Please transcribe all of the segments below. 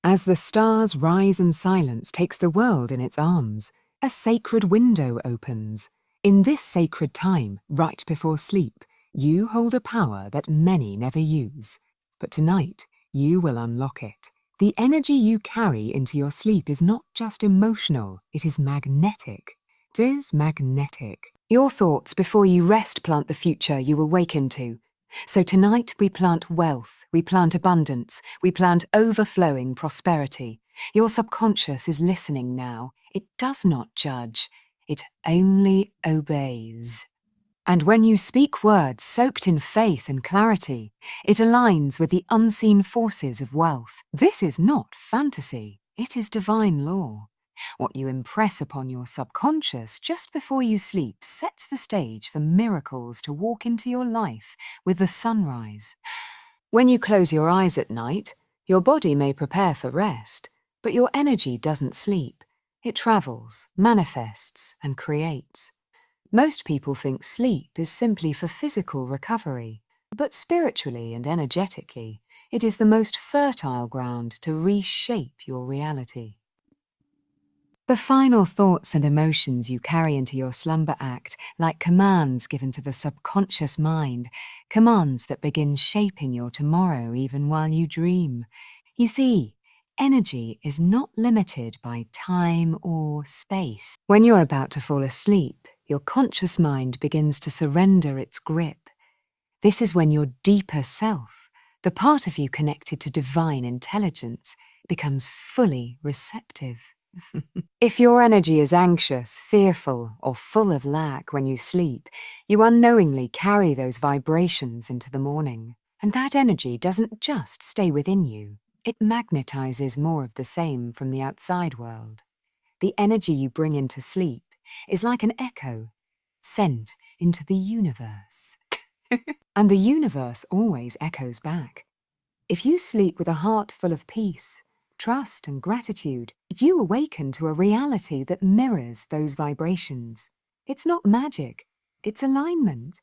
As the stars rise and silence takes the world in its arms, a sacred window opens. In this sacred time, right before sleep, you hold a power that many never use. But tonight, you will unlock it. The energy you carry into your sleep is not just emotional, it is magnetic. It is magnetic. Your thoughts before you rest plant the future you will wake into. So tonight we plant wealth, we plant abundance, we plant overflowing prosperity. Your subconscious is listening now. It does not judge. It only obeys. And when you speak words soaked in faith and clarity, it aligns with the unseen forces of wealth. This is not fantasy. It is divine law. What you impress upon your subconscious just before you sleep sets the stage for miracles to walk into your life with the sunrise. When you close your eyes at night, your body may prepare for rest, but your energy doesn't sleep. It travels, manifests, and creates. Most people think sleep is simply for physical recovery, but spiritually and energetically, it is the most fertile ground to reshape your reality. The final thoughts and emotions you carry into your slumber act like commands given to the subconscious mind, commands that begin shaping your tomorrow even while you dream. You see, energy is not limited by time or space. When you're about to fall asleep, your conscious mind begins to surrender its grip. This is when your deeper self, the part of you connected to divine intelligence, becomes fully receptive. If your energy is anxious, fearful, or full of lack when you sleep, you unknowingly carry those vibrations into the morning. And that energy doesn't just stay within you. It magnetizes more of the same from the outside world. The energy you bring into sleep is like an echo sent into the universe. And the universe always echoes back. If you sleep with a heart full of peace, trust, and gratitude, you awaken to a reality that mirrors those vibrations. It's not magic, it's alignment.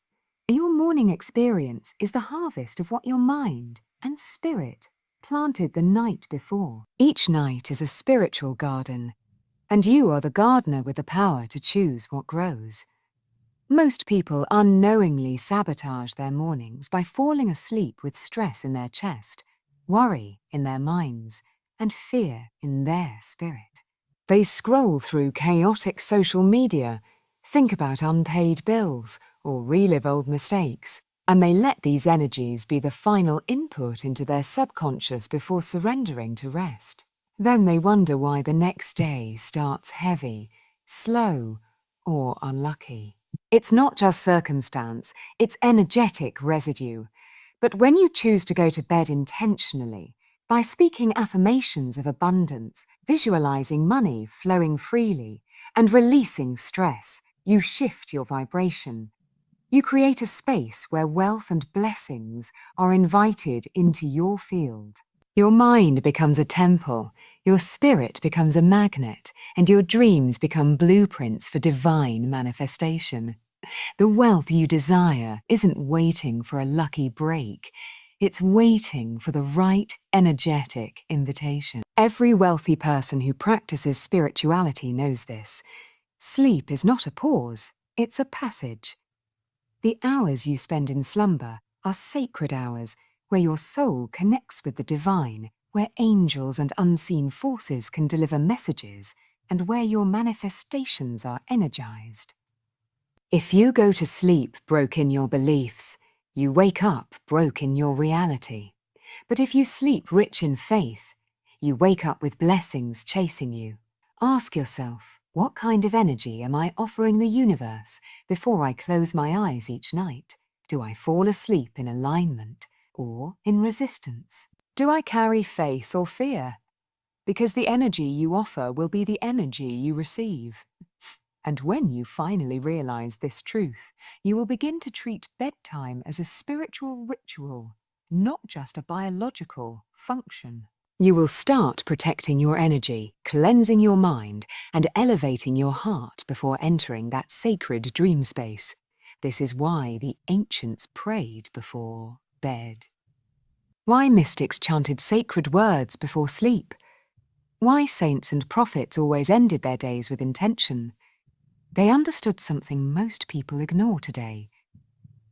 Your morning experience is the harvest of what your mind and spirit planted the night before. Each night is a spiritual garden, and you are the gardener with the power to choose what grows. Most people unknowingly sabotage their mornings by falling asleep with stress in their chest, worry in their minds, and fear in their spirit. They scroll through chaotic social media, think about unpaid bills, or relive old mistakes, and they let these energies be the final input into their subconscious before surrendering to rest. Then they wonder why the next day starts heavy, slow, or unlucky. It's not just circumstance, it's energetic residue. But when you choose to go to bed intentionally, by speaking affirmations of abundance, visualizing money flowing freely, and releasing stress, you shift your vibration. You create a space where wealth and blessings are invited into your field. Your mind becomes a temple, your spirit becomes a magnet, and your dreams become blueprints for divine manifestation. The wealth you desire isn't waiting for a lucky break. It's waiting for the right energetic invitation. Every wealthy person who practices spirituality knows this. Sleep is not a pause, it's a passage. The hours you spend in slumber are sacred hours where your soul connects with the divine, where angels and unseen forces can deliver messages, and where your manifestations are energized. If you go to sleep broke in your beliefs, you wake up broke in your reality. But if you sleep rich in faith, you wake up with blessings chasing you. Ask yourself, what kind of energy am I offering the universe before I close my eyes each night? Do I fall asleep in alignment or in resistance? Do I carry faith or fear? Because the energy you offer will be the energy you receive. And when you finally realize this truth, you will begin to treat bedtime as a spiritual ritual, not just a biological function. You will start protecting your energy, cleansing your mind, and elevating your heart before entering that sacred dream space. This is why the ancients prayed before bed. Why mystics chanted sacred words before sleep? Why saints and prophets always ended their days with intention. They understood something most people ignore today.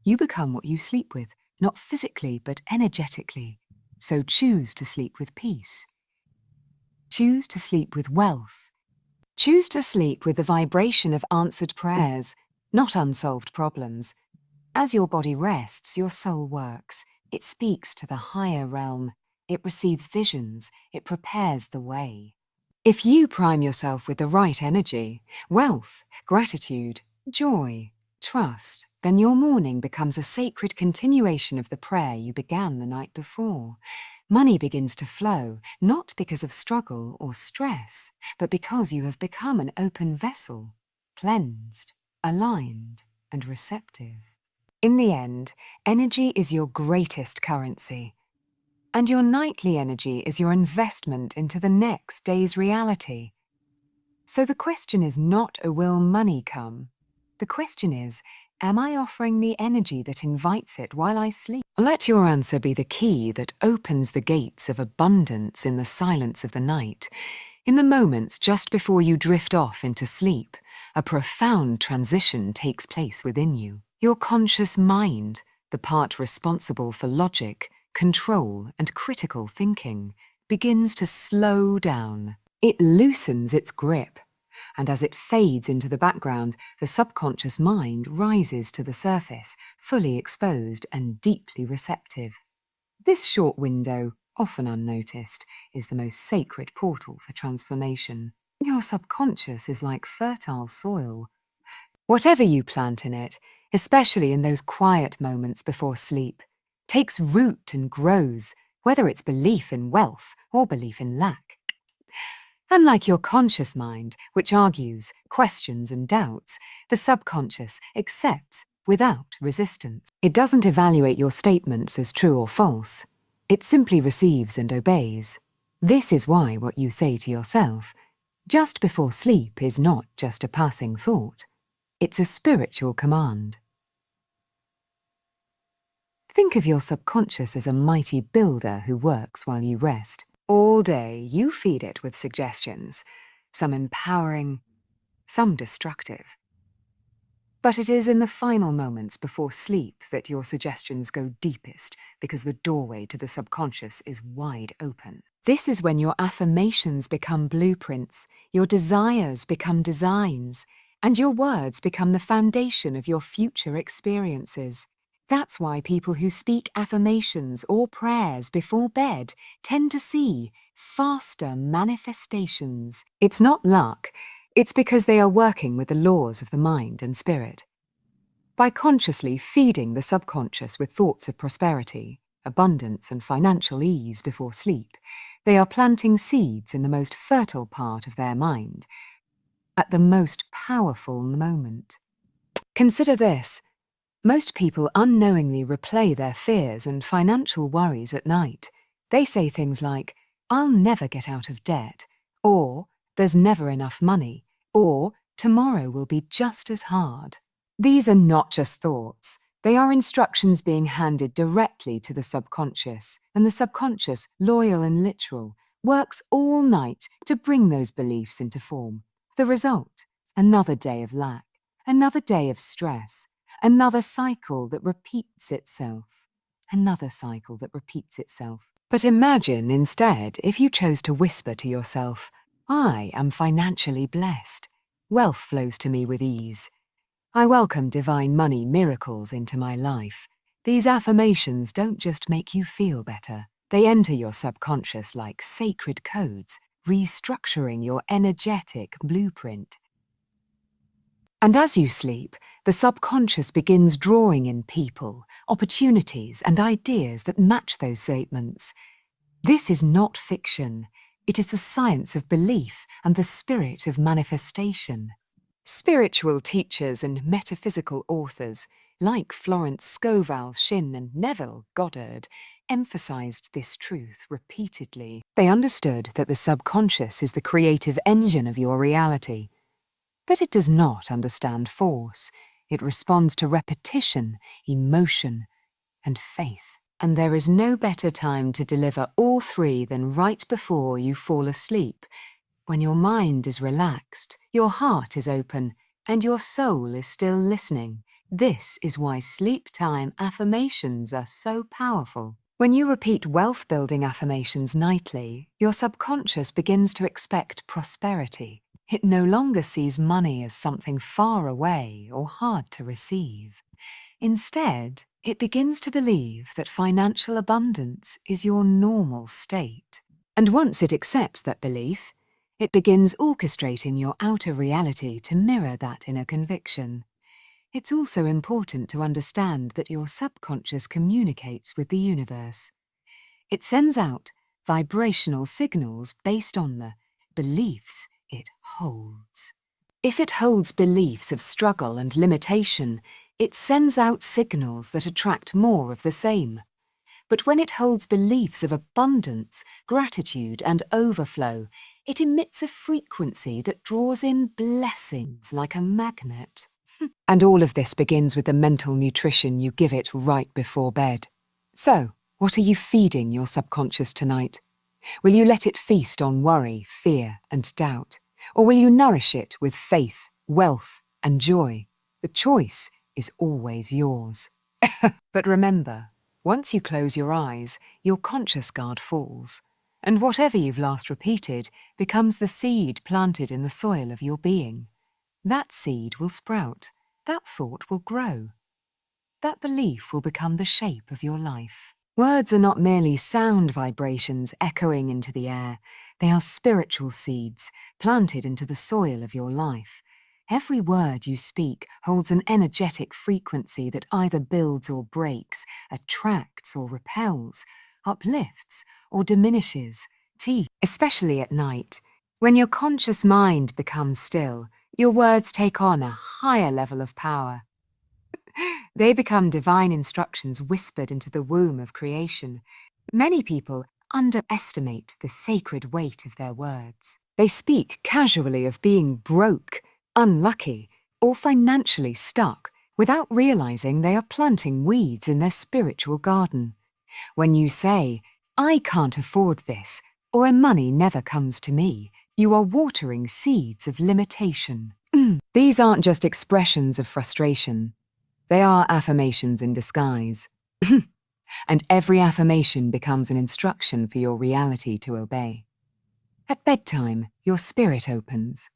You become what you sleep with, not physically but energetically. So choose to sleep with peace. Choose to sleep with wealth. Choose to sleep with the vibration of answered prayers, not unsolved problems. As your body rests, your soul works. It speaks to the higher realm. It receives visions. It prepares the way. If you prime yourself with the right energy, wealth, gratitude, joy, trust, then your morning becomes a sacred continuation of the prayer you began the night before. Money begins to flow, not because of struggle or stress, but because you have become an open vessel, cleansed, aligned, and receptive. In the end, energy is your greatest currency. And your nightly energy is your investment into the next day's reality. So the question is not, will money come? The question is, am I offering the energy that invites it while I sleep? Let your answer be the key that opens the gates of abundance in the silence of the night. In the moments just before you drift off into sleep, a profound transition takes place within you. Your conscious mind, the part responsible for logic, control, and critical thinking, begins to slow down. It loosens its grip, and as it fades into the background, the subconscious mind rises to the surface, fully exposed and deeply receptive. This short window, often unnoticed, is the most sacred portal for transformation. Your subconscious is like fertile soil. Whatever you plant in it, especially in those quiet moments before sleep, takes root and grows, whether it's belief in wealth or belief in lack. Unlike your conscious mind, which argues, questions, and doubts, the subconscious accepts without resistance. It doesn't evaluate your statements as true or false. It simply receives and obeys. This is why what you say to yourself, just before sleep, is not just a passing thought. It's a spiritual command. Think of your subconscious as a mighty builder who works while you rest. All day, you feed it with suggestions, some empowering, some destructive. But it is in the final moments before sleep that your suggestions go deepest, because the doorway to the subconscious is wide open. This is when your affirmations become blueprints, your desires become designs, and your words become the foundation of your future experiences. That's why people who speak affirmations or prayers before bed tend to see faster manifestations. It's not luck. It's because they are working with the laws of the mind and spirit. By consciously feeding the subconscious with thoughts of prosperity, abundance, and financial ease before sleep, they are planting seeds in the most fertile part of their mind, at the most powerful moment. Consider this. Most people unknowingly replay their fears and financial worries at night. They say things like, "I'll never get out of debt," or "there's never enough money," or "tomorrow will be just as hard." These are not just thoughts. They are instructions being handed directly to the subconscious, and the subconscious, loyal and literal, works all night to bring those beliefs into form. The result? Another day of lack, another day of stress, another cycle that repeats itself. Another cycle that repeats itself. But imagine instead if you chose to whisper to yourself, "I am financially blessed. Wealth flows to me with ease. I welcome divine money miracles into my life." These affirmations don't just make you feel better. They enter your subconscious like sacred codes, restructuring your energetic blueprint. And as you sleep, the subconscious begins drawing in people, opportunities, and ideas that match those statements. This is not fiction. It is the science of belief and the spirit of manifestation. Spiritual teachers and metaphysical authors, like Florence Scovel Shinn and Neville Goddard, emphasized this truth repeatedly. They understood that the subconscious is the creative engine of your reality. But it does not understand force. It responds to repetition, emotion, and faith. And there is no better time to deliver all three than right before you fall asleep, when your mind is relaxed, your heart is open, and your soul is still listening. This is why sleep time affirmations are so powerful. When you repeat wealth-building affirmations nightly, your subconscious begins to expect prosperity. It no longer sees money as something far away or hard to receive. Instead, it begins to believe that financial abundance is your normal state. And once it accepts that belief, it begins orchestrating your outer reality to mirror that inner conviction. It's also important to understand that your subconscious communicates with the universe. It sends out vibrational signals based on the beliefs it holds. If it holds beliefs of struggle and limitation, it sends out signals that attract more of the same. But when it holds beliefs of abundance, gratitude, and overflow, it emits a frequency that draws in blessings like a magnet. And all of this begins with the mental nutrition you give it right before bed. So, what are you feeding your subconscious tonight? Will you let it feast on worry, fear, and doubt? Or will you nourish it with faith, wealth, and joy? The choice is always yours. But remember, once you close your eyes, your conscious guard falls, and whatever you've last repeated becomes the seed planted in the soil of your being. That seed will sprout, that thought will grow, that belief will become the shape of your life. Words are not merely sound vibrations echoing into the air, they are spiritual seeds planted into the soil of your life. Every word you speak holds an energetic frequency that either builds or breaks, attracts or repels, uplifts or diminishes, especially at night. When your conscious mind becomes still, your words take on a higher level of power. They become divine instructions whispered into the womb of creation. Many people underestimate the sacred weight of their words. They speak casually of being broke, unlucky, or financially stuck without realizing they are planting weeds in their spiritual garden. When you say, "I can't afford this," or "money never comes to me," you are watering seeds of limitation. These aren't just expressions of frustration. They are affirmations in disguise. And every affirmation becomes an instruction for your reality to obey. At bedtime, your spirit opens.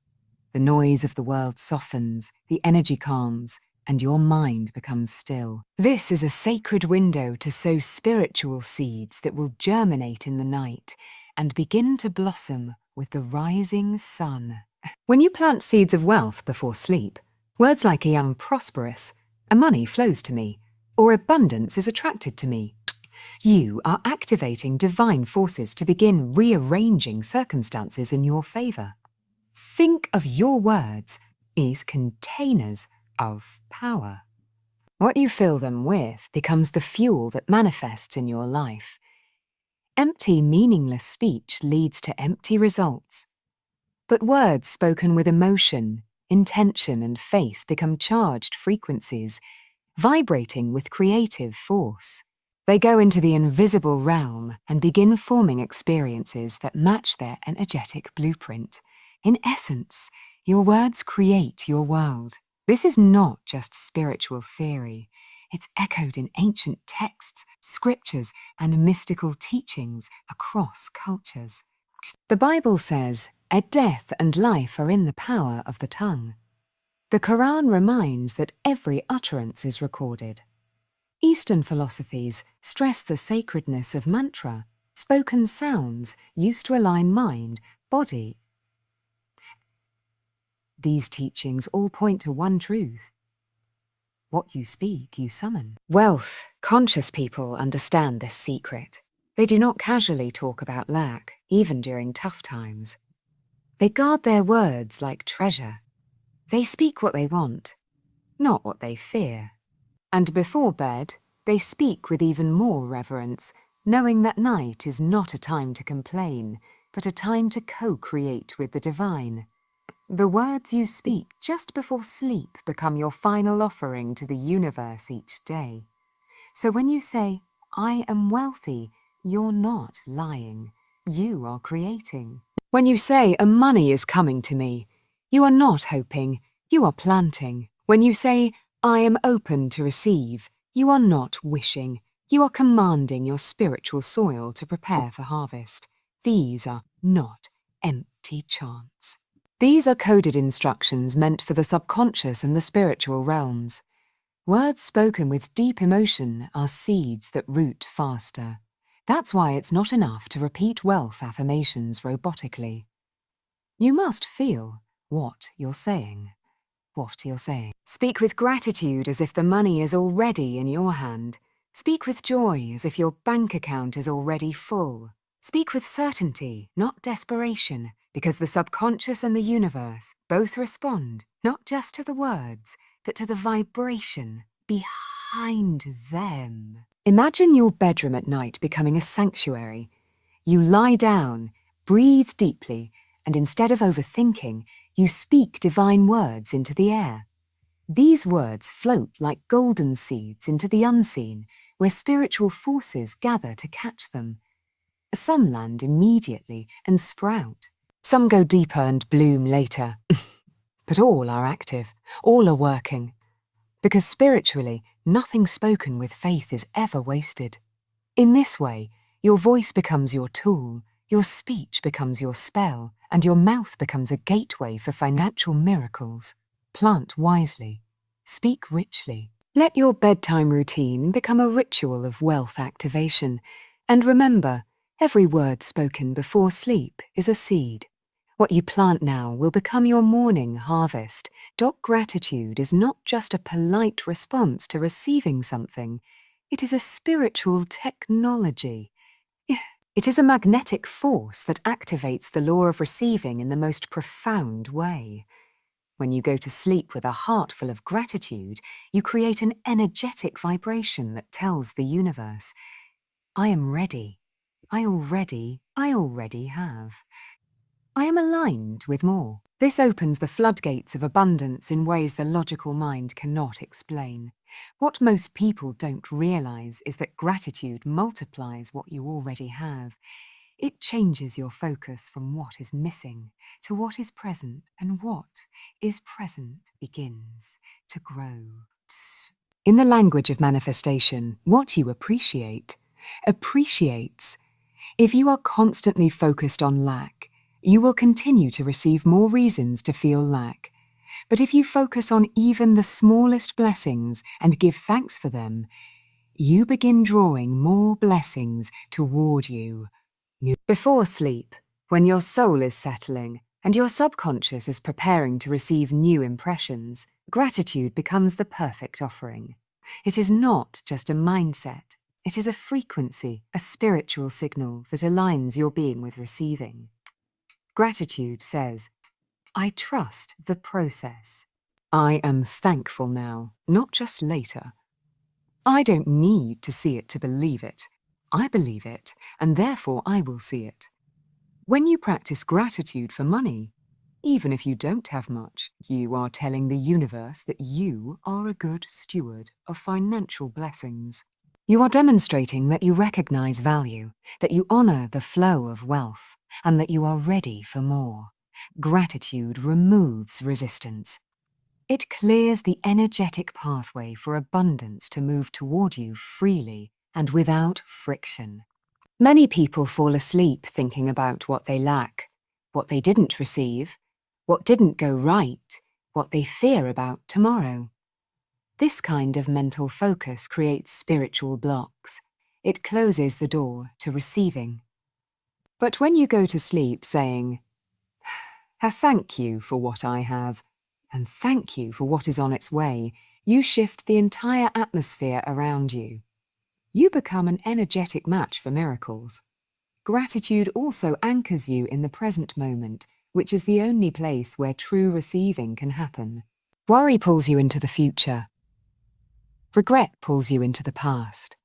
The noise of the world softens, the energy calms, and your mind becomes still. This is a sacred window to sow spiritual seeds that will germinate in the night and begin to blossom with the rising sun. When you plant seeds of wealth before sleep, words like "I am prosperous," "money flows to me," or "abundance is attracted to me," you are activating divine forces to begin rearranging circumstances in your favor. Think of your words as containers of power. What you fill them with becomes the fuel that manifests in your life. Empty, meaningless speech leads to empty results. But words spoken with emotion, intention, and faith become charged frequencies, vibrating with creative force. They go into the invisible realm and begin forming experiences that match their energetic blueprint. In essence, your words create your world. This is not just spiritual theory. It's echoed in ancient texts, scriptures, and mystical teachings across cultures. The Bible says, "Death and life are in the power of the tongue." The Quran reminds that every utterance is recorded. Eastern philosophies stress the sacredness of mantra, spoken sounds used to align mind, body. These teachings all point to one truth. What you speak, you summon. Wealth, conscious people understand this secret. They do not casually talk about lack, even during tough times. They guard their words like treasure. They speak what they want, not what they fear. And before bed, they speak with even more reverence, knowing that night is not a time to complain, but a time to co-create with the divine. The words you speak just before sleep become your final offering to the universe each day. So when you say, I am wealthy, you're not lying. You are creating. When you say, a money is coming to me, you are not hoping, you are planting. When you say, I am open to receive, you are not wishing, you are commanding your spiritual soil to prepare for harvest. These are not empty chants. These are coded instructions meant for the subconscious and the spiritual realms. Words spoken with deep emotion are seeds that root faster. That's why it's not enough to repeat wealth affirmations robotically. You must feel what you're saying. What you're saying. Speak with gratitude as if the money is already in your hand. Speak with joy as if your bank account is already full. Speak with certainty, not desperation, because the subconscious and the universe both respond not just to the words, but to the vibration behind them. Imagine your bedroom at night becoming a sanctuary. You lie down, breathe deeply, and instead of overthinking, you speak divine words into the air. These words float like golden seeds into the unseen, where spiritual forces gather to catch them. Some land immediately and sprout. Some go deeper and bloom later. But all are active, all are working. Because spiritually, nothing spoken with faith is ever wasted. In this way, your voice becomes your tool, your speech becomes your spell, and your mouth becomes a gateway for financial miracles. Plant wisely. Speak richly. Let your bedtime routine become a ritual of wealth activation. And remember, every word spoken before sleep is a seed. What you plant now will become your morning harvest. Gratitude is not just a polite response to receiving something. It is a spiritual technology. It is a magnetic force that activates the law of receiving in the most profound way. When you go to sleep with a heart full of gratitude, you create an energetic vibration that tells the universe, I am ready. I already have. I am aligned with more. This opens the floodgates of abundance in ways the logical mind cannot explain. What most people don't realize is that gratitude multiplies what you already have. It changes your focus from what is missing to what is present, and what is present begins to grow. In the language of manifestation, what you appreciate appreciates. If you are constantly focused on lack, you will continue to receive more reasons to feel lack. But if you focus on even the smallest blessings and give thanks for them, you begin drawing more blessings toward you. Before sleep, when your soul is settling and your subconscious is preparing to receive new impressions, gratitude becomes the perfect offering. It is not just a mindset. It is a frequency, a spiritual signal that aligns your being with receiving. Gratitude says, I trust the process. I am thankful now, not just later. I don't need to see it to believe it. I believe it, and therefore I will see it. When you practice gratitude for money, even if you don't have much, you are telling the universe that you are a good steward of financial blessings. You are demonstrating that you recognize value, that you honor the flow of wealth, and that you are ready for more. Gratitude removes resistance. It clears the energetic pathway for abundance to move toward you freely and without friction. Many people fall asleep thinking about what they lack, what they didn't receive, what didn't go right, what they fear about tomorrow. This kind of mental focus creates spiritual blocks. It closes the door to receiving. But when you go to sleep saying, thank you for what I have, and thank you for what is on its way, you shift the entire atmosphere around you. You become an energetic match for miracles. Gratitude also anchors you in the present moment, which is the only place where true receiving can happen. Worry pulls you into the future. Regret pulls you into the past.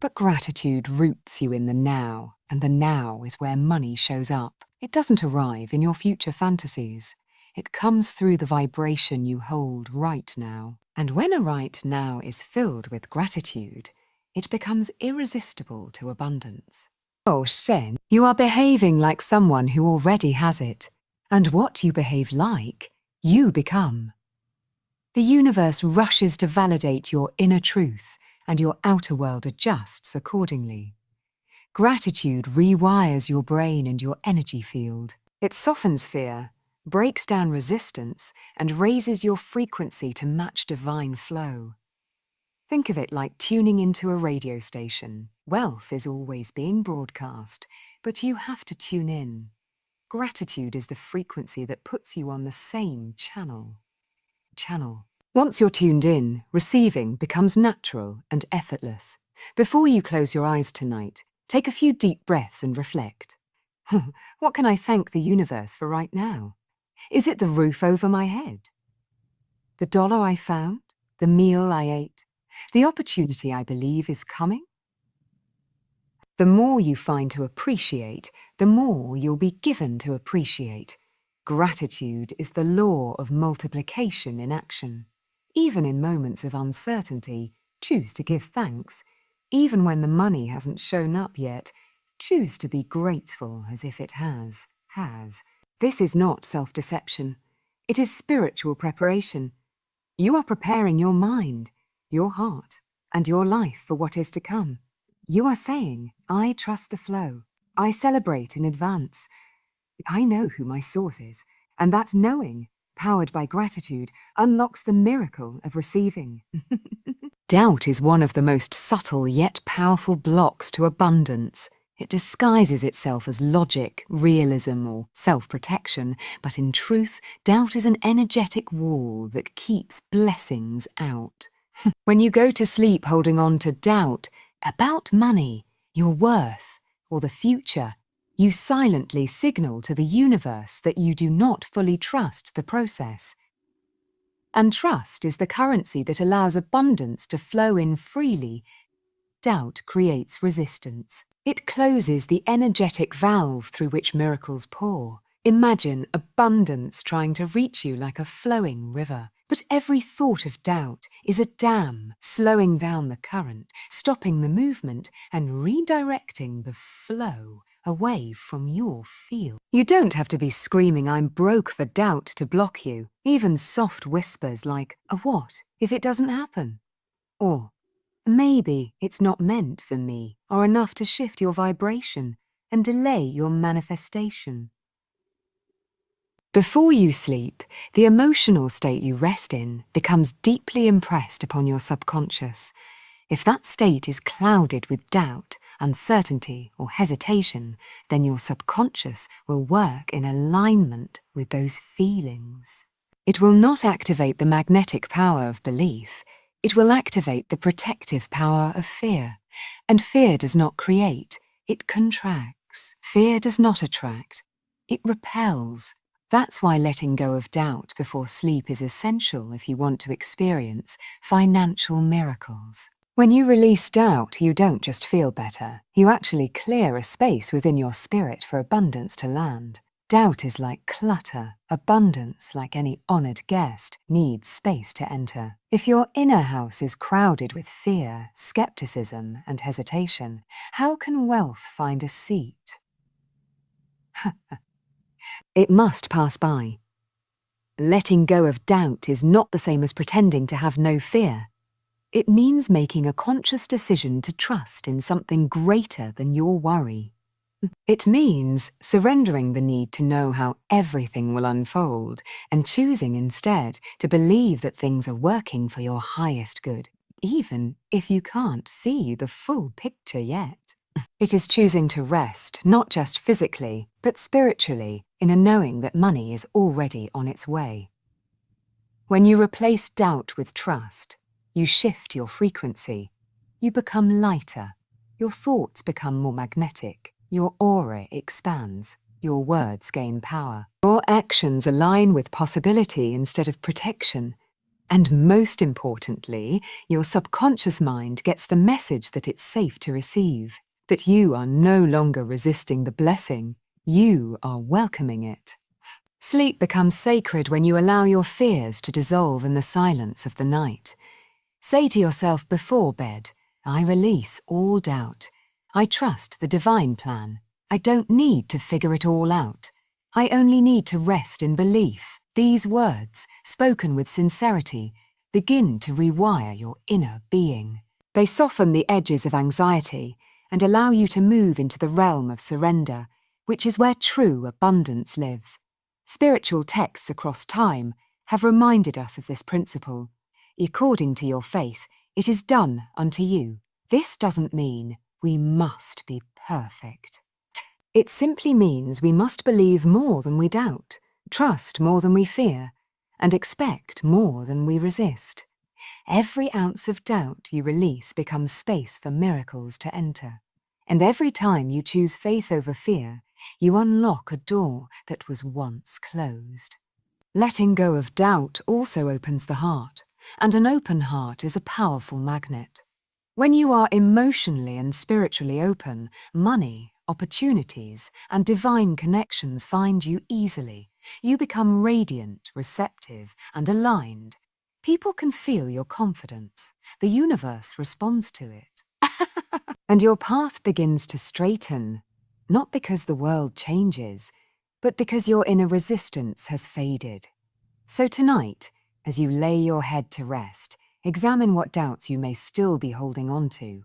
But gratitude roots you in the now, and the now is where money shows up. It doesn't arrive in your future fantasies. It comes through the vibration you hold right now. And when a right now is filled with gratitude, it becomes irresistible to abundance. Oh, Shen, you are behaving like someone who already has it. And what you behave like, you become. The universe rushes to validate your inner truth, and your outer world adjusts accordingly. Gratitude rewires your brain and your energy field. It softens fear, breaks down resistance, and raises your frequency to match divine flow. Think of it like tuning into a radio station. Wealth is always being broadcast, but you have to tune in. Gratitude is the frequency that puts you on the same channel. Once you're tuned in, receiving becomes natural and effortless. Before you close your eyes tonight, take a few deep breaths and reflect. What can I thank the universe for right now? Is it the roof over my head? The dollar I found? The meal I ate? The opportunity I believe is coming? The more you find to appreciate, the more you'll be given to appreciate. Gratitude is the law of multiplication in action. Even in moments of uncertainty, choose to give thanks. Even when the money hasn't shown up yet, choose to be grateful as if it has. This is not self-deception. It is spiritual preparation. You are preparing your mind, your heart, and your life for what is to come. You are saying, I trust the flow. I celebrate in advance. I know who my source is, and that knowing, powered by gratitude, unlocks the miracle of receiving. Doubt is one of the most subtle yet powerful blocks to abundance. It disguises itself as logic, realism, or self-protection, but in truth, doubt is an energetic wall that keeps blessings out. When you go to sleep holding on to doubt about money, your worth, or the future, you silently signal to the universe that you do not fully trust the process. And trust is the currency that allows abundance to flow in freely. Doubt creates resistance. It closes the energetic valve through which miracles pour. Imagine abundance trying to reach you like a flowing river. But every thought of doubt is a dam, slowing down the current, stopping the movement, and redirecting the flow away from your field. You don't have to be screaming, I'm broke, for doubt to block you. Even soft whispers like, a what if it doesn't happen? Or, maybe it's not meant for me, are enough to shift your vibration and delay your manifestation. Before you sleep, the emotional state you rest in becomes deeply impressed upon your subconscious. If that state is clouded with doubt, uncertainty, or hesitation, then your subconscious will work in alignment with those feelings. It will not activate the magnetic power of belief. It will activate the protective power of fear. And fear does not create, it contracts. Fear does not attract, it repels. That's why letting go of doubt before sleep is essential if you want to experience financial miracles. When you release doubt, you don't just feel better, you actually clear a space within your spirit for abundance to land. Doubt is like clutter. Abundance, like any honored guest, needs space to enter. If your inner house is crowded with fear, skepticism, and hesitation, how can wealth find a seat? It must pass by. Letting go of doubt is not the same as pretending to have no fear. It means making a conscious decision to trust in something greater than your worry. It means surrendering the need to know how everything will unfold and choosing instead to believe that things are working for your highest good, even if you can't see the full picture yet. It is choosing to rest, not just physically, but spiritually, in a knowing that money is already on its way. When you replace doubt with trust, you shift your frequency. You become lighter. Your thoughts become more magnetic. Your aura expands. Your words gain power. Your actions align with possibility instead of protection. And most importantly, your subconscious mind gets the message that it's safe to receive, that you are no longer resisting the blessing, you are welcoming it. Sleep becomes sacred when you allow your fears to dissolve in the silence of the night. Say to yourself before bed, I release all doubt. I trust the divine plan. I don't need to figure it all out. I only need to rest in belief. These words, spoken with sincerity, begin to rewire your inner being. They soften the edges of anxiety and allow you to move into the realm of surrender, which is where true abundance lives. Spiritual texts across time have reminded us of this principle. According to your faith, it is done unto you. This doesn't mean we must be perfect. It simply means we must believe more than we doubt, trust more than we fear, and expect more than we resist. Every ounce of doubt you release becomes space for miracles to enter. And every time you choose faith over fear, you unlock a door that was once closed. Letting go of doubt also opens the heart, and an open heart is a powerful magnet. When you are emotionally and spiritually open, money, opportunities, and divine connections find you easily. You become radiant, receptive, and aligned. People can feel your confidence. The universe responds to it. And your path begins to straighten, not because the world changes, but because your inner resistance has faded. So tonight, as you lay your head to rest, examine what doubts you may still be holding on to.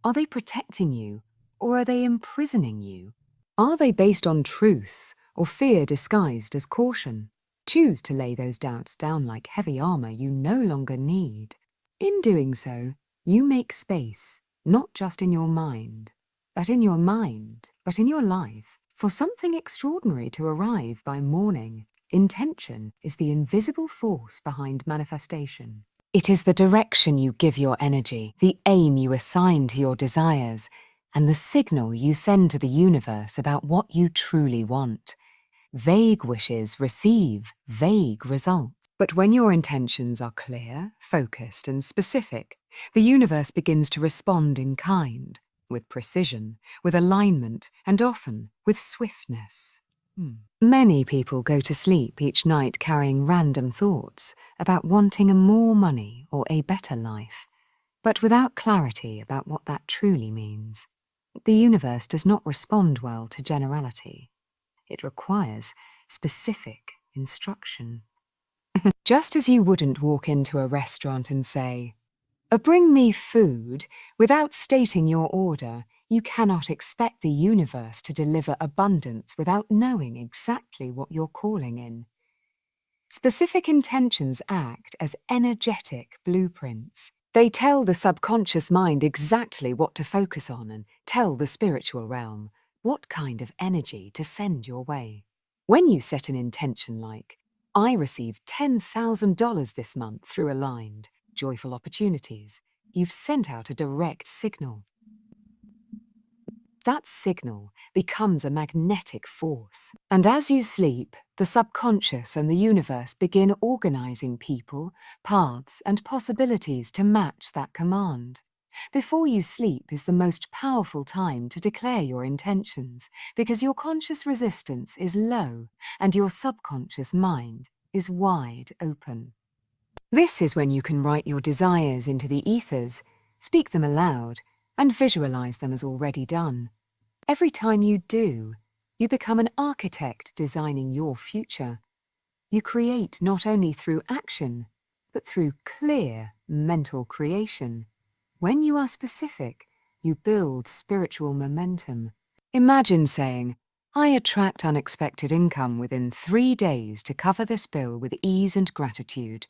Are they protecting you, or are they imprisoning you? Are they based on truth, or fear disguised as caution? Choose to lay those doubts down like heavy armor you no longer need. In doing so, you make space, not just in your mind, but in your life, for something extraordinary to arrive by morning. Intention is the invisible force behind manifestation. It is the direction you give your energy, the aim you assign to your desires, and the signal you send to the universe about what you truly want. Vague wishes receive vague results. But when your intentions are clear, focused, and specific, the universe begins to respond in kind, with precision, with alignment, and often with swiftness. Many people go to sleep each night carrying random thoughts about wanting more money or a better life, but without clarity about what that truly means. The universe does not respond well to generality. It requires specific instruction. Just as you wouldn't walk into a restaurant and say, "Bring me food," without stating your order, you cannot expect the universe to deliver abundance without knowing exactly what you're calling in. Specific intentions act as energetic blueprints. They tell the subconscious mind exactly what to focus on and tell the spiritual realm what kind of energy to send your way. When you set an intention like, "I received $10,000 this month through aligned, joyful opportunities," you've sent out a direct signal. That signal becomes a magnetic force. And as you sleep, the subconscious and the universe begin organizing people, paths, and possibilities to match that command. Before you sleep is the most powerful time to declare your intentions, because your conscious resistance is low and your subconscious mind is wide open. This is when you can write your desires into the ethers, speak them aloud, and visualize them as already done. Every time you do, you become an architect designing your future. You create not only through action, but through clear mental creation. When you are specific, you build spiritual momentum. Imagine saying, "I attract unexpected income within 3 days to cover this bill with ease and gratitude."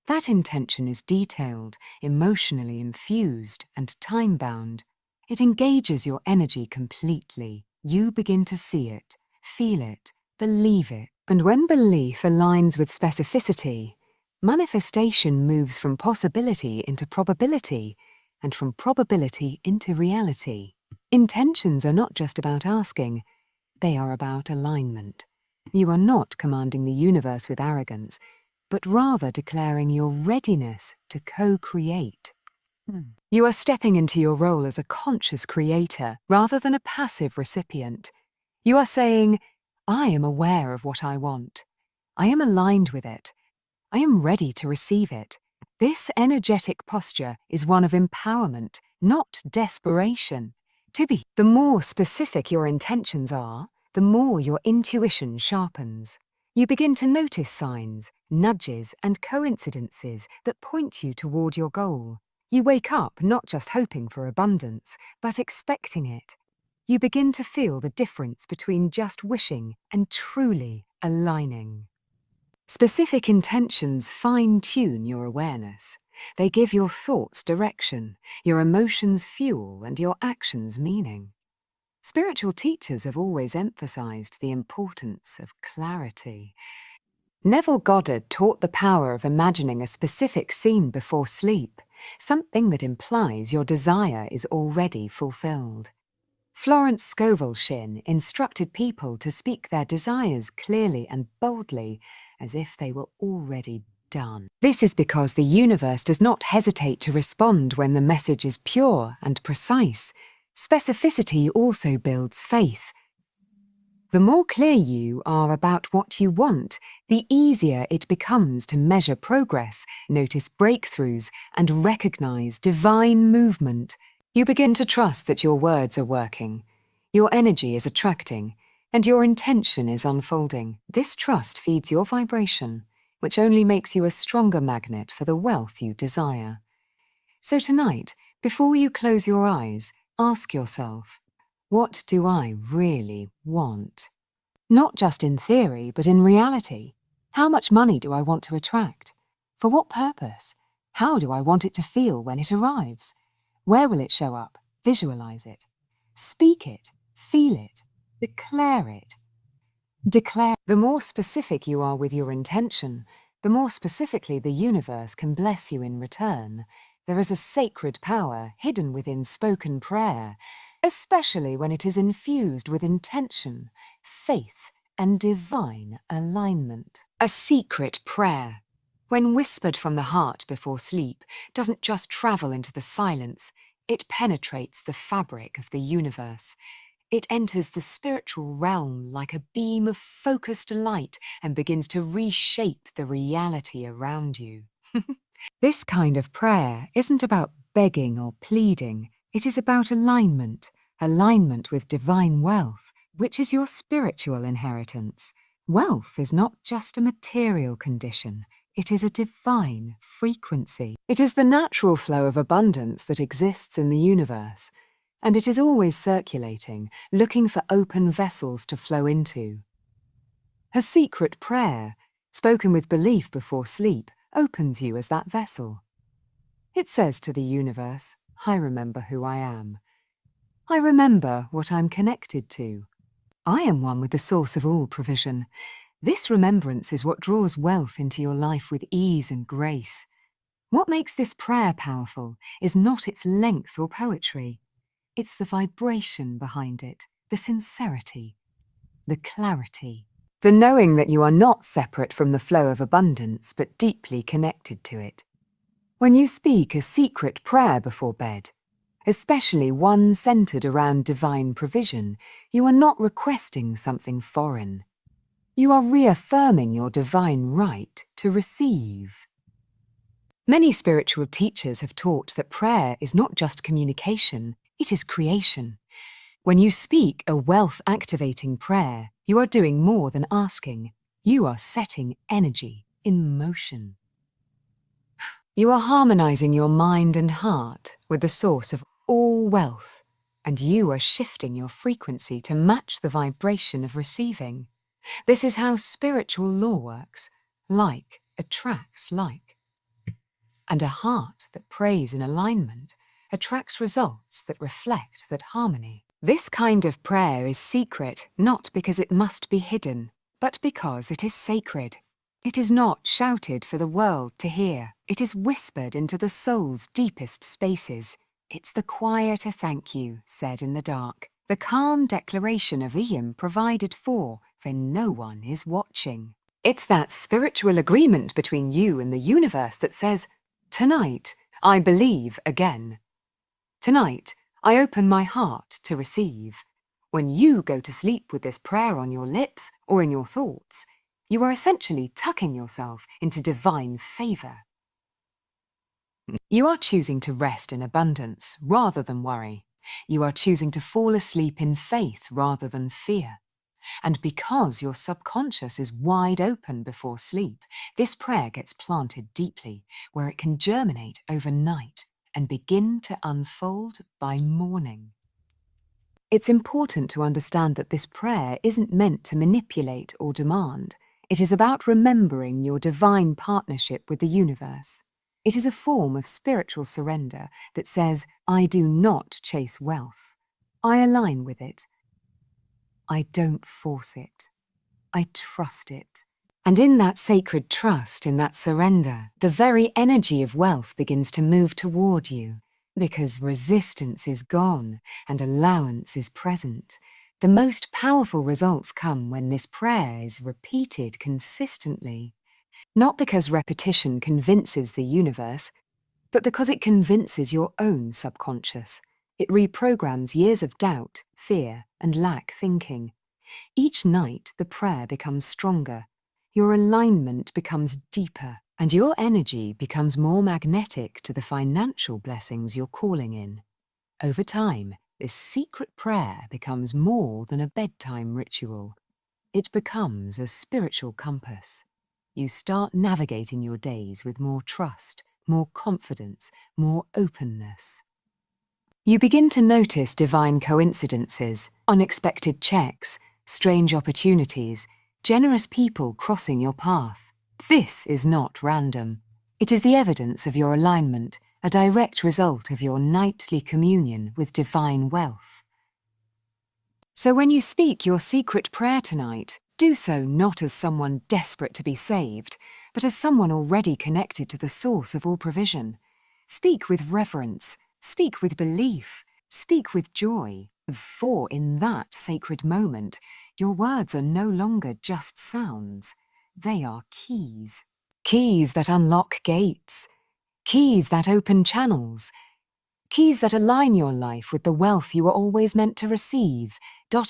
That intention is detailed, emotionally infused, and time-bound. It engages your energy completely. You begin to see it, feel it, believe it. And when belief aligns with specificity, manifestation moves from possibility into probability, and from probability into reality. Intentions are not just about asking, they are about alignment. You are not commanding the universe with arrogance, but rather declaring your readiness to co-create. You are stepping into your role as a conscious creator rather than a passive recipient. You are saying, "I am aware of what I want. I am aligned with it. I am ready to receive it." This energetic posture is one of empowerment, not desperation. The more specific your intentions are, the more your intuition sharpens. You begin to notice signs, nudges, and coincidences that point you toward your goal. You wake up not just hoping for abundance, but expecting it. You begin to feel the difference between just wishing and truly aligning. Specific intentions fine-tune your awareness. They give your thoughts direction, your emotions fuel, and your actions meaning. Spiritual teachers have always emphasized the importance of clarity. Neville Goddard taught the power of imagining a specific scene before sleep, something that implies your desire is already fulfilled. Florence Scovel Shinn instructed people to speak their desires clearly and boldly, as if they were already done. This is because the universe does not hesitate to respond when the message is pure and precise. Specificity also builds faith. The more clear you are about what you want, the easier it becomes to measure progress, notice breakthroughs, and recognize divine movement. You begin to trust that your words are working, your energy is attracting, and your intention is unfolding. This trust feeds your vibration, which only makes you a stronger magnet for the wealth you desire. So tonight, before you close your eyes, ask yourself, what do I really want? Not just in theory, but in reality. How much money do I want to attract? For what purpose? How do I want it to feel when it arrives? Where will it show up? Visualize it. Speak it. Feel it. Declare it. Declare. The more specific you are with your intention, the more specifically the universe can bless you in return. There is a sacred power hidden within spoken prayer, especially when it is infused with intention, faith, and divine alignment. A secret prayer, when whispered from the heart before sleep, doesn't just travel into the silence, it penetrates the fabric of the universe. It enters the spiritual realm like a beam of focused light and begins to reshape the reality around you. This kind of prayer isn't about begging or pleading. It is about alignment with divine wealth, which is your spiritual inheritance. Wealth is not just a material condition. It is a divine frequency. It is the natural flow of abundance that exists in the universe, and it is always circulating, looking for open vessels to flow into. A secret prayer, spoken with belief before sleep, opens you as that vessel. It says to the universe, I remember who I am. I remember what I'm connected to. I am one with the source of all provision. This remembrance is what draws wealth into your life with ease and grace. What makes this prayer powerful is not its length or poetry. It's the vibration behind it, the sincerity, the clarity, the knowing that you are not separate from the flow of abundance, but deeply connected to it. When you speak a secret prayer before bed, especially one centered around divine provision, you are not requesting something foreign. You are reaffirming your divine right to receive. Many spiritual teachers have taught that prayer is not just communication, it is creation. When you speak a wealth-activating prayer, you are doing more than asking. You are setting energy in motion. You are harmonizing your mind and heart with the source of all wealth, and you are shifting your frequency to match the vibration of receiving. This is how spiritual law works. Like attracts like. And a heart that prays in alignment attracts results that reflect that harmony. This kind of prayer is secret, not because it must be hidden, but because it is sacred. It is not shouted for the world to hear. It is whispered into the soul's deepest spaces. It's the quieter thank you said in the dark, the calm declaration of Iam provided for when no one is watching. It's that spiritual agreement between you and the universe that says, tonight, I believe again. Tonight, I open my heart to receive. When you go to sleep with this prayer on your lips or in your thoughts, you are essentially tucking yourself into divine favor. You are choosing to rest in abundance rather than worry. You are choosing to fall asleep in faith rather than fear. And because your subconscious is wide open before sleep, this prayer gets planted deeply, where it can germinate overnight and begin to unfold by morning. It's important to understand that this prayer isn't meant to manipulate or demand. It is about remembering your divine partnership with the universe. It is a form of spiritual surrender that says, I do not chase wealth. I align with it. I don't force it. I trust it. And in that sacred trust, in that surrender, the very energy of wealth begins to move toward you, because resistance is gone and allowance is present. The most powerful results come when this prayer is repeated consistently, not because repetition convinces the universe, but because it convinces your own subconscious. It reprograms years of doubt, fear, and lack thinking. Each night, the prayer becomes stronger, your alignment becomes deeper, and your energy becomes more magnetic to the financial blessings you're calling in. Over time, this secret prayer becomes more than a bedtime ritual. It becomes a spiritual compass. You start navigating your days with more trust, more confidence, more openness. You begin to notice divine coincidences, unexpected checks, strange opportunities, generous people crossing your path. This is not random. It is the evidence of your alignment, a direct result of your nightly communion with divine wealth. So when you speak your secret prayer tonight, do so not as someone desperate to be saved, but as someone already connected to the source of all provision. Speak with reverence, speak with belief, speak with joy, for in that sacred moment, your words are no longer just sounds, they are keys. Keys that unlock gates, keys that open channels, keys that align your life with the wealth you were always meant to receive.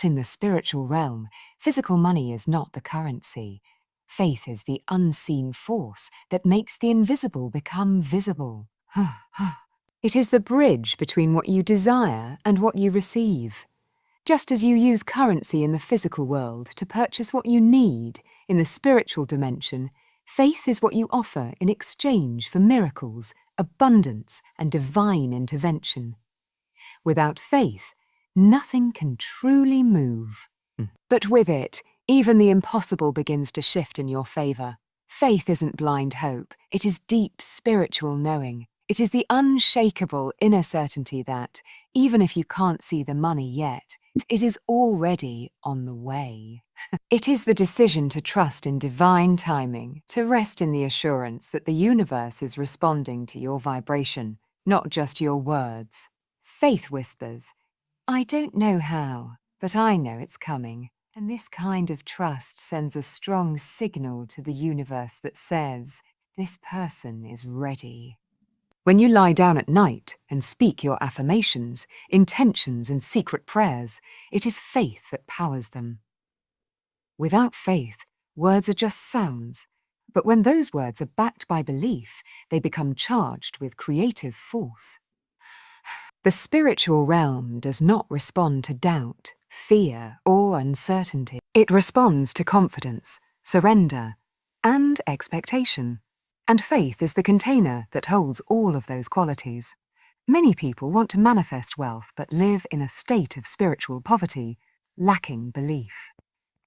In the spiritual realm, physical money is not the currency. Faith is the unseen force that makes the invisible become visible. It is the bridge between what you desire and what you receive. Just as you use currency in the physical world to purchase what you need, in the spiritual dimension, faith is what you offer in exchange for miracles, abundance, and divine intervention. Without faith, nothing can truly move. But with it, even the impossible begins to shift in your favor. Faith isn't blind hope, it is deep spiritual knowing. It is the unshakable inner certainty that, even if you can't see the money yet, it is already on the way. It is the decision to trust in divine timing, to rest in the assurance that the universe is responding to your vibration, not just your words. Faith whispers, I don't know how, but I know it's coming. And this kind of trust sends a strong signal to the universe that says, this person is ready. When you lie down at night and speak your affirmations, intentions, and secret prayers, it is faith that powers them. Without faith, words are just sounds, but when those words are backed by belief, they become charged with creative force. The spiritual realm does not respond to doubt, fear, or uncertainty. It responds to confidence, surrender, and expectation. And faith is the container that holds all of those qualities. Many people want to manifest wealth but live in a state of spiritual poverty, lacking belief.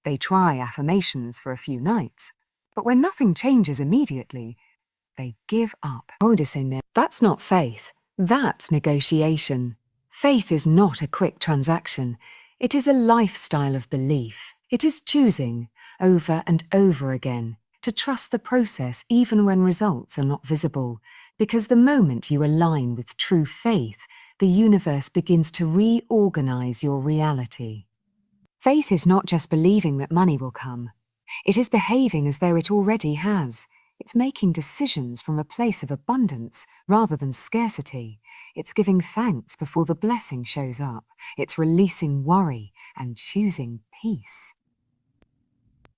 They try affirmations for a few nights, but when nothing changes immediately, they give up. That's not faith. That's negotiation. Faith is not a quick transaction. It is a lifestyle of belief. It is choosing, over and over again, to trust the process even when results are not visible, because the moment you align with true faith, the universe begins to reorganize your reality. Faith is not just believing that money will come. It is behaving as though it already has. It's making decisions from a place of abundance rather than scarcity. It's giving thanks before the blessing shows up. It's releasing worry and choosing peace.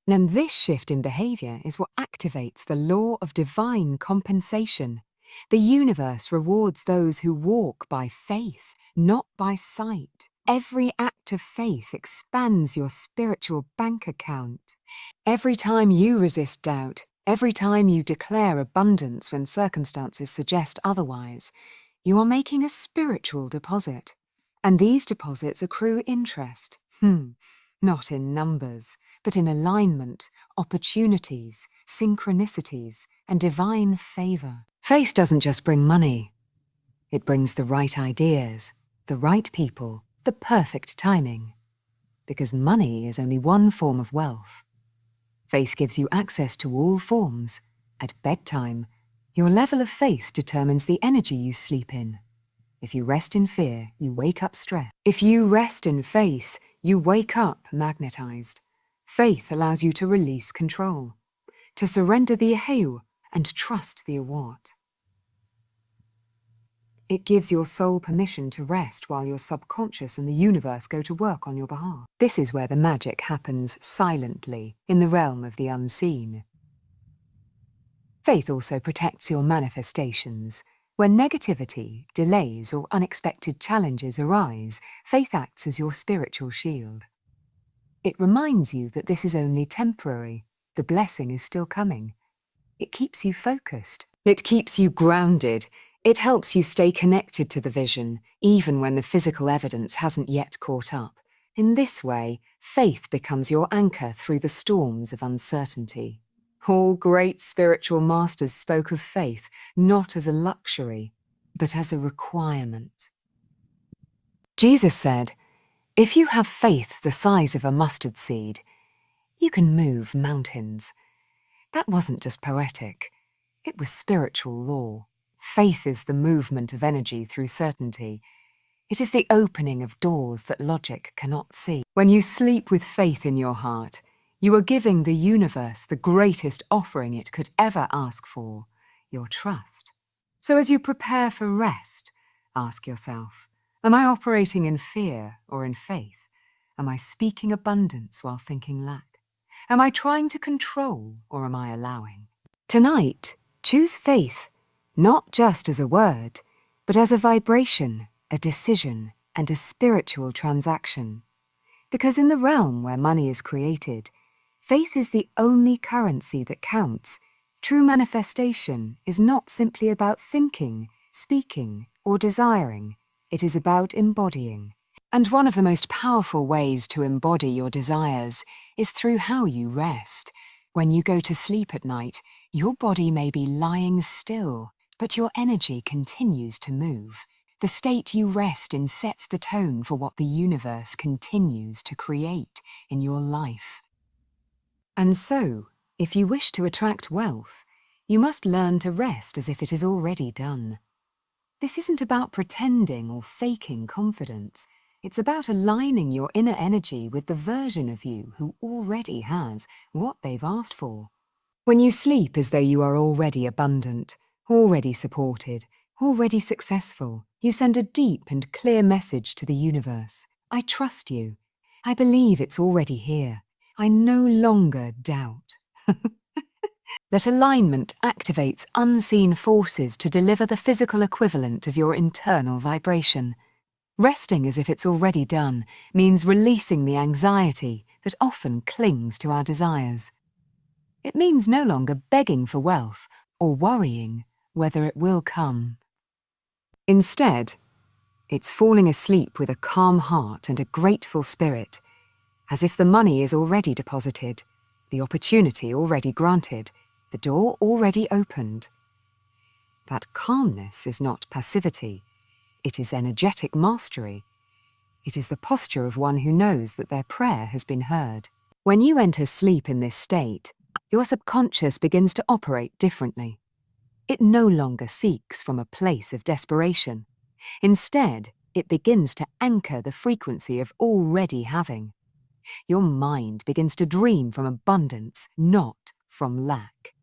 And this shift in behavior is what activates the law of divine compensation. The universe rewards those who walk by faith, not by sight. Every act of faith expands your spiritual bank account. Every time you resist doubt, every time you declare abundance when circumstances suggest otherwise, you are making a spiritual deposit. And these deposits accrue interest. Not in numbers, but in alignment, opportunities, synchronicities, and divine favor. Faith doesn't just bring money. It brings the right ideas, the right people, the perfect timing. Because money is only one form of wealth. Faith gives you access to all forms. At bedtime, your level of faith determines the energy you sleep in. If you rest in fear, you wake up stressed. If you rest in faith, you wake up magnetized. Faith allows you to release control, to surrender the aheu and trust the what. It gives your soul permission to rest while your subconscious and the universe go to work on your behalf. This is where the magic happens silently, in the realm of the unseen. Faith also protects your manifestations. When negativity, delays, or unexpected challenges arise, faith acts as your spiritual shield. It reminds you that this is only temporary. The blessing is still coming. It keeps you focused. It keeps you grounded. It helps you stay connected to the vision, even when the physical evidence hasn't yet caught up. In this way, faith becomes your anchor through the storms of uncertainty. All great spiritual masters spoke of faith not as a luxury, but as a requirement. Jesus said, "If you have faith the size of a mustard seed, you can move mountains." That wasn't just poetic. It was spiritual law. Faith is the movement of energy through certainty. It is the opening of doors that logic cannot see. When you sleep with faith in your heart, you are giving the universe the greatest offering it could ever ask for, your trust. So as you prepare for rest, ask yourself, am I operating in fear or in faith? Am I speaking abundance while thinking lack? Am I trying to control or am I allowing? Tonight, choose faith, not just as a word, but as a vibration, a decision, and a spiritual transaction. Because in the realm where money is created, faith is the only currency that counts. True manifestation is not simply about thinking, speaking, or desiring. It is about embodying. And one of the most powerful ways to embody your desires is through how you rest. When you go to sleep at night, your body may be lying still, but your energy continues to move. The state you rest in sets the tone for what the universe continues to create in your life. And so, if you wish to attract wealth, you must learn to rest as if it is already done. This isn't about pretending or faking confidence. It's about aligning your inner energy with the version of you who already has what they've asked for. When you sleep as though you are already abundant, already supported, already successful, you send a deep and clear message to the universe. I trust you. I believe it's already here. I no longer doubt. That alignment activates unseen forces to deliver the physical equivalent of your internal vibration. Resting as if it's already done means releasing the anxiety that often clings to our desires. It means no longer begging for wealth or worrying whether it will come. Instead, it's falling asleep with a calm heart and a grateful spirit, as if the money is already deposited, the opportunity already granted, the door already opened. That calmness is not passivity. It is energetic mastery. It is the posture of one who knows that their prayer has been heard. When you enter sleep in this state, your subconscious begins to operate differently. It no longer seeks from a place of desperation. Instead, it begins to anchor the frequency of already having. Your mind begins to dream from abundance, not from lack.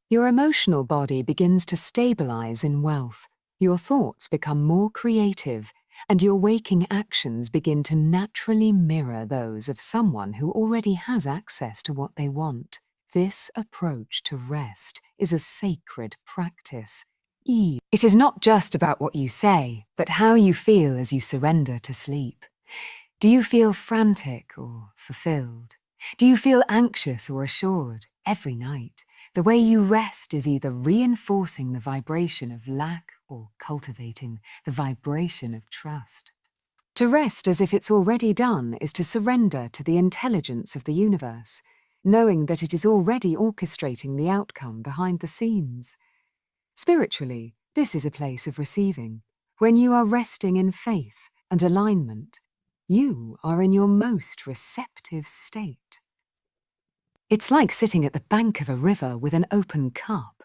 Your emotional body begins to stabilize in wealth. Your thoughts become more creative, and your waking actions begin to naturally mirror those of someone who already has access to what they want. This approach to rest is a sacred practice. ease. It is not just about what you say, but how you feel as you surrender to sleep. Do you feel frantic or fulfilled? Do you feel anxious or assured every night? The way you rest is either reinforcing the vibration of lack or cultivating the vibration of trust. To rest as if it's already done is to surrender to the intelligence of the universe, knowing that it is already orchestrating the outcome behind the scenes. Spiritually, this is a place of receiving. When you are resting in faith and alignment, you are in your most receptive state. It's like sitting at the bank of a river with an open cup.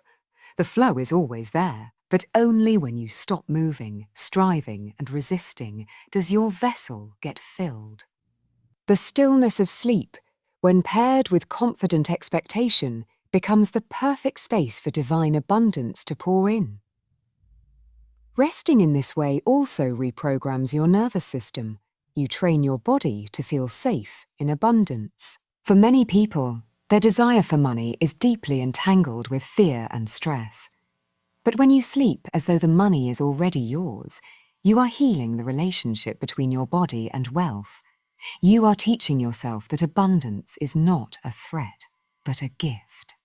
The flow is always there, but only when you stop moving, striving, and resisting does your vessel get filled. The stillness of sleep, when paired with confident expectation, becomes the perfect space for divine abundance to pour in. Resting in this way also reprograms your nervous system. You train your body to feel safe in abundance. For many people, their desire for money is deeply entangled with fear and stress. But when you sleep as though the money is already yours, you are healing the relationship between your body and wealth. You are teaching yourself that abundance is not a threat, but a gift.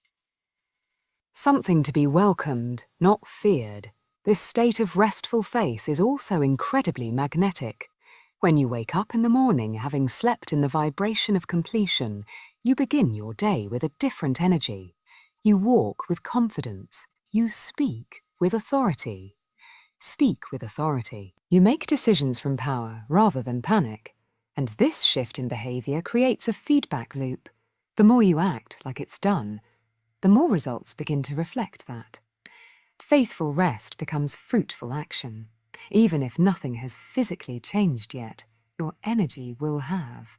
Something to be welcomed, not feared. This state of restful faith is also incredibly magnetic. When you wake up in the morning having slept in the vibration of completion, you begin your day with a different energy. You walk with confidence. You speak with authority. Speak with authority. You make decisions from power rather than panic. And this shift in behavior creates a feedback loop. The more you act like it's done, the more results begin to reflect that. Faithful rest becomes fruitful action. Even if nothing has physically changed yet, your energy will have.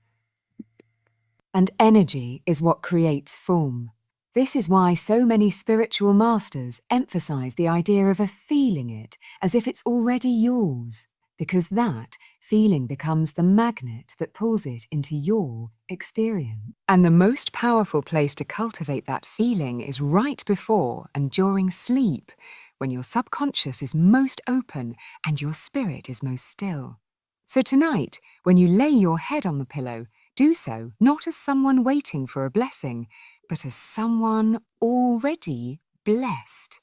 And energy is what creates form. This is why so many spiritual masters emphasize the idea of feeling it as if it's already yours, because that feeling becomes the magnet that pulls it into your experience. And the most powerful place to cultivate that feeling is right before and during sleep, when your subconscious is most open and your spirit is most still. So tonight, when you lay your head on the pillow, do so not as someone waiting for a blessing, but as someone already blessed.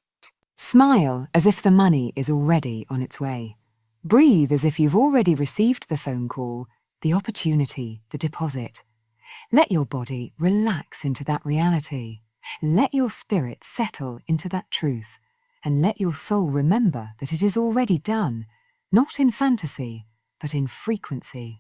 Smile as if the money is already on its way. Breathe as if you've already received the phone call, the opportunity, the deposit. Let your body relax into that reality. Let your spirit settle into that truth. And let your soul remember that it is already done, not in fantasy, but in frequency.